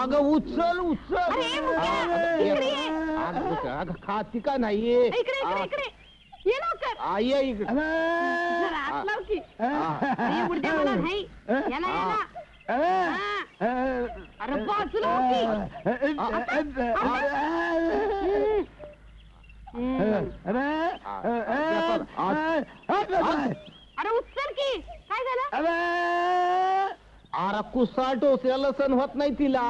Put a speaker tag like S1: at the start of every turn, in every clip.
S1: अगं उचल उचल. अगं खाती का नाहीये.
S2: इकडे ये लवकर.
S1: ये इकडे.
S2: जरा आत लाव की. ये मुर्द्या मला नाही. याला अरे बाजूला अरे उचल की. काय झालं.
S1: अरे कुसा टोचल्याला सण होत नाही तिला.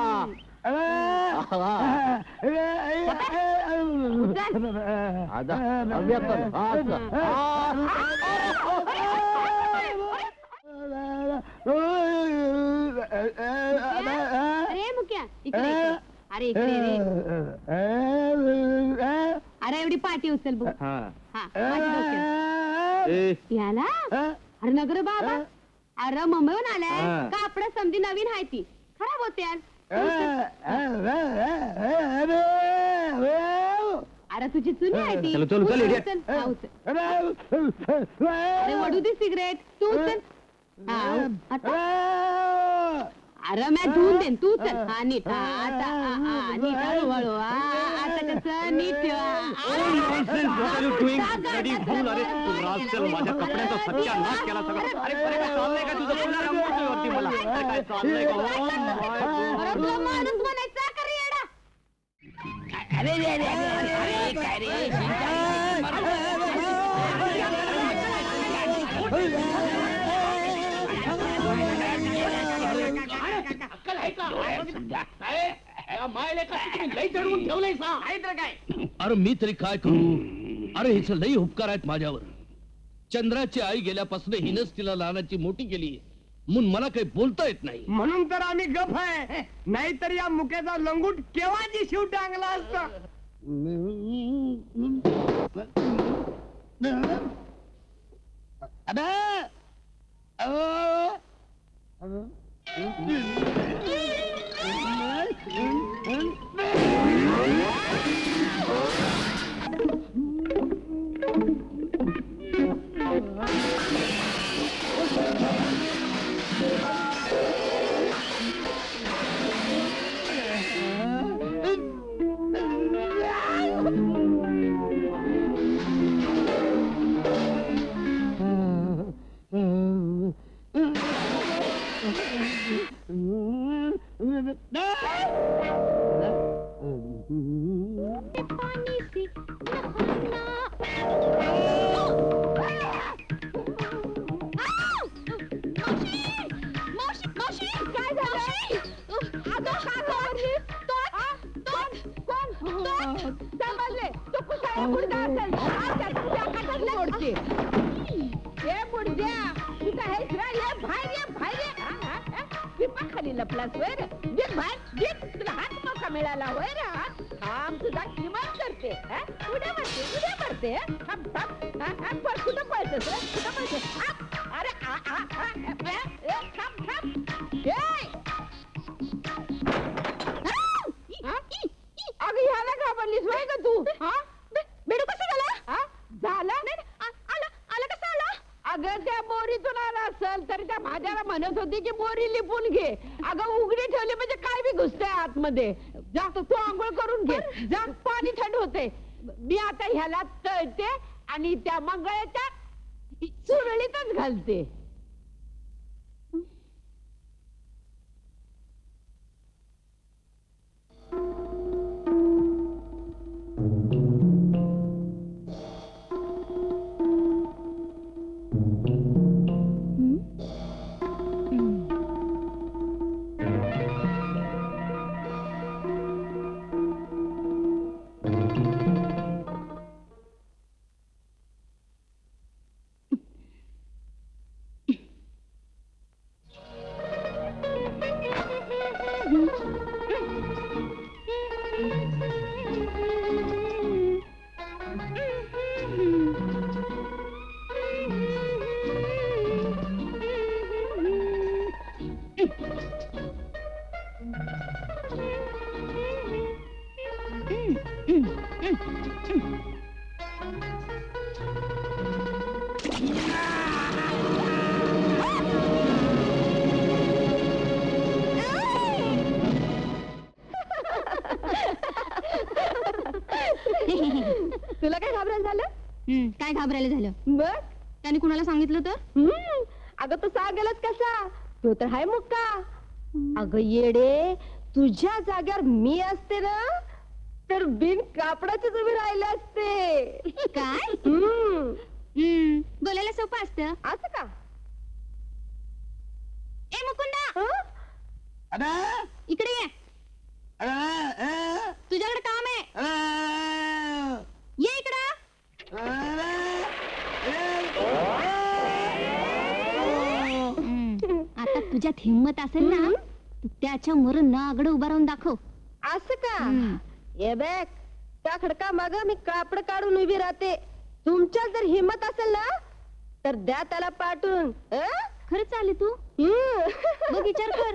S2: अरे मुक्या इकडे. अरे इकडे. अरे एवढी पाठी उचल बघ. याला अरे नगर बाबा. अरे मुंबईहून आलाय. कापड समधी नवीन आहे ती. खराब होते यार. अरे तुझी चुनी आहे ती. अरे वडू दे सिगरेट. तू उचल. अरे मैं धुवून देन. तू चल. हा नीट. आता नीट हळूहळू. आता कसं नीट
S3: माझ्या कपड्यांचा सत्यानाश केला सगळं. अरे चाललंय का तुझं. पुन्हा रंगवतोय वरती मला. काय चाललंय का.
S2: माणूस म्हणायचा का रे येडा.
S4: अरे मी तरी काय करू. अरे हिच लई उपकार आहेत माझ्यावर. चंद्राची आई गेल्यापासून हिनच तिला लहानाची मोठी केली म्हणून मला काही बोलता येत नाही.
S5: म्हणून तर आम्ही गप आहे. नाहीतर या मुक्याचा लंगूट केव्हाची शिव टांगला असता.
S2: खाली लपलास वर. तुला हात मौका मिळाला वर. थांब तुझा किमान करते. उड्या मारते. थांब कुठं पळतेस. अरे थांब. अगं ह्याला घाबरलीस वय ग तू. बेडू कसं झाला. झाला आला कसं आला. अगं त्या बोरीतून आला असेल तरी त्या भाज्याला म्हणत होती की बोरी लिपून घे. अगं उघडी ठेवली म्हणजे काय बी घुसतंय आतमध्ये. जास्त तू आंघोळ करून घे. जा पाणी थंड होते. मी आता ह्याला तळते आणि त्या मंगळाच्या चुरळीतच घालते.
S6: काय घाबरायला झालं?
S2: बघ
S6: त्याने कुणाला सांगितलं तर?
S2: अगं तू सांगेलच कसा, तो तर हाय मुक्का. अगं येडे, तुझ्या जाग्यावर मी असते ना तर बिन कापडाचीच उभी राहिले असते.
S6: काय? बोलायला सोपं असतं.
S2: असं का?
S6: ए मुकुंदा,
S2: हं?
S6: इकडे ये. तुझ्याकडे काम आहे, ये इकडं. आता तुझ्यात हिंमत असेल ना, तर त्याच्या मरून नागड उभा राहून दाखव.
S2: असं का? ये बघ, त्या खडका माग मी कापड काढून उभी राहते. तुमच्या जर हिम्मत असेल ना तर द्या त्याला पाठवून. हं?
S6: खरंच चाले तू? बघ विचार कर.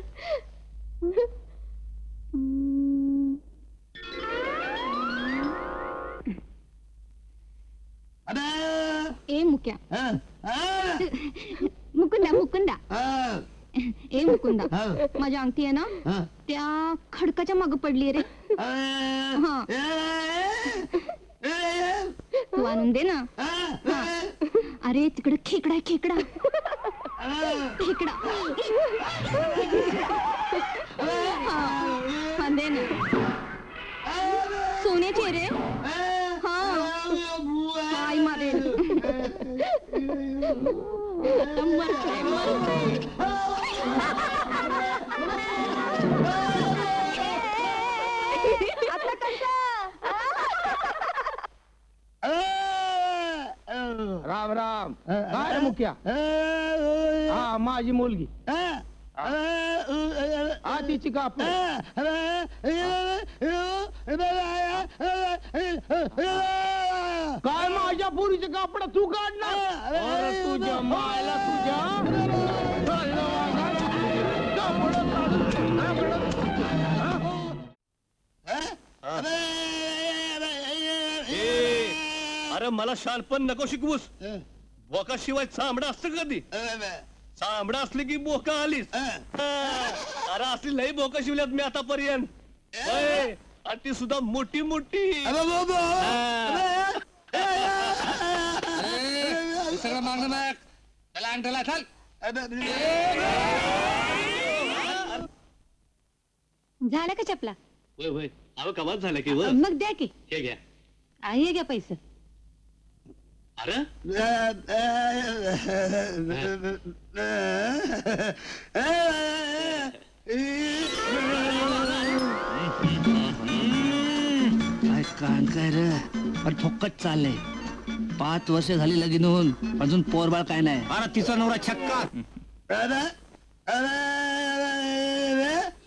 S6: ए मुक्या, मुकुंदा मुकुंदा, ए मुकुंदा, माझी अंगठी आहे ना त्या खडकाच्या माग पडली रे. हा, तू आणून दे ना. हा. अरे तिकडे खेकडा आहे, खेकडा खेकडा. हा दे ना. सोन्याची रे. हा, आई मारेल.
S2: आता कसं?
S1: राम राम. काय मुख्या? हा माझी मुलगी. हा तिची काप. काय माझ्या पोरीचे कापड तू काढणार? अरे तुझ्या मायला तुझ्या
S3: अरे मला शानपण नको शिकवूस. बोका शिवाय चांबडा असतं कधी? चांबडा असले की बोका आलीस. अरे असली लई बोका शिवल्यात मी आतापर्यंत. होय, आणि ती सुद्धा मोठी मोठी.
S4: सगळं मागणं नायक त्याला अंगठ्याला चाल.
S6: झालं का चपला?
S3: होय होय, अहो कमाल झालं की व.
S6: मग द्या की.
S3: हे घ्या.
S6: हे घ्या पैसे.
S3: अरे
S4: काय काम काय रे, पण फुकट चाललंय. 5 वर्ष झाली लगीन होऊन अजून पोरबाळ काय नाही.
S3: अरे तिचा नवरा छक्का.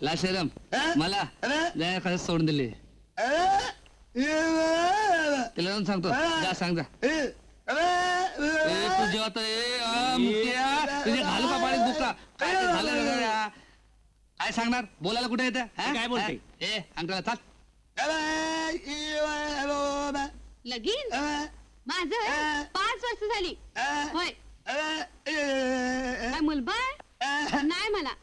S4: लाशेरम मला जाय खरंच सोडून दिली. तिला जाऊन सांगतो, जा सांग जा. तू जेव्हा तुझे घालू का पाणी बुका काय ते झालं रे? काय सांगणार? बोलायला कुठे येतं?
S3: काय बोलते?
S4: ए अंकला चाल.
S6: लगीन माझं 5 वर्ष झाली. होय, काय मुलबाळ नाही मला.